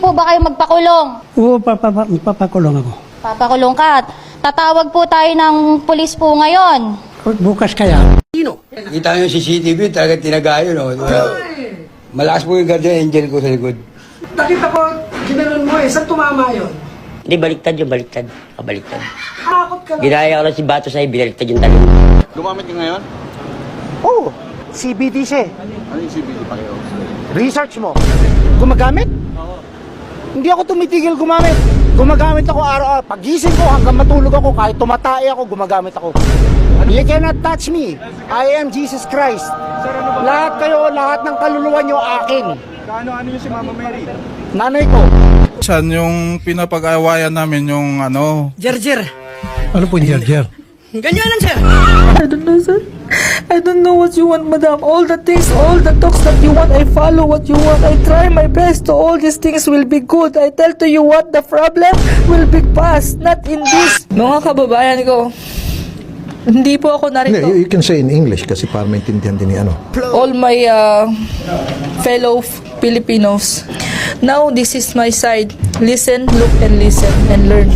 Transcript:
po ba kayo magpakulong? Oo, papakulong ako. Papakulong ka. Tatawag po tayo ng pulis po ngayon. Bukas kaya. Kita nyo yung CCTV, talaga tinagayo, no? Malakas po yung guardian angel ko sa likod. Nakita ko, ginanon mo eh. Saan tumama yun? Hindi, baliktad yun, baliktad. Kabaliktad. Takot ka lang. Ginaya ko lang si Bato sa'yo, binaliktad yung talong. Gumamit ka ngayon? Oo, CBD siya. Ano yung CBD pakiyo? Research mo. Gumagamit? Hindi ako tumitigil gumamit. Gumagamit ako araw-araw. Pagising ko hanggang matulog ako, kahit tumatay ako, gumagamit ako. You cannot touch me. I am Jesus Christ. Lahat kayo, lahat ng kaluluwa nyo akin. Ano yung si Mama Mary? Nanay ko. San yung pinapag-awayan namin yung ano? Jer. Ano po yung Jer? Ganyan lang, sir. I don't know, sir. I don't know what you want, madam. All the things, all the talks that you want, I follow what you want. I try my best to all these things will be good. I tell to you what the problem will be past, not in this. Mga kababayan ko, hindi po ako narito. You can say in English kasi para maintindihan din ni ano. All my fellow Filipinos. Now, this is my side. Listen, look, and listen, and learn.